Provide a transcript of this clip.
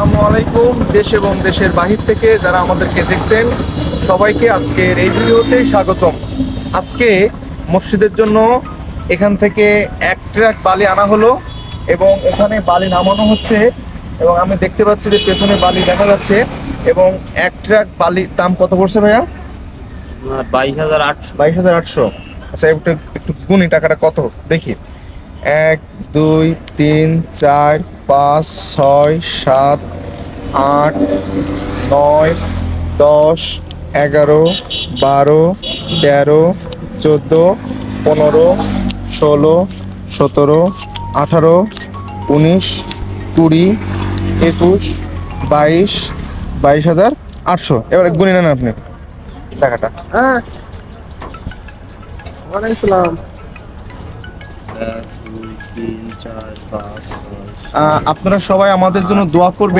আসসালামু আলাইকুম। দেশ এবং দেশের বাহির থেকে যারা আমাদেরকে দেখছেন সবাইকে আজকের এই ভিডিওতে স্বাগতম। আজকে মসজিদের জন্য এখান থেকে এক ট্রাক বালি আনা হলো এবং এখানে বালি নামানো হচ্ছে এবং আমি দেখতে পাচ্ছি যে পেছনে বালি দেখা যাচ্ছে এবং এক ট্রাক বালির দাম কত পড়ছে ভাইয়া? 22,800। 22,800। আচ্ছা একটু একটু গুনি টাকাটা কত দেখি। 1 2 3 4 5 6 7 8 9 10 11 12 13 14 15 16 17 18 19 20 21 22 22,800। এবারে গুনি নেন আপনি টাকাটা। হ্যাঁ, ওয়ালাইকুম সালাম। 1 2 3 4 5 6 আপনারা সবাই আমাদের জন্য দোয়া করবেন।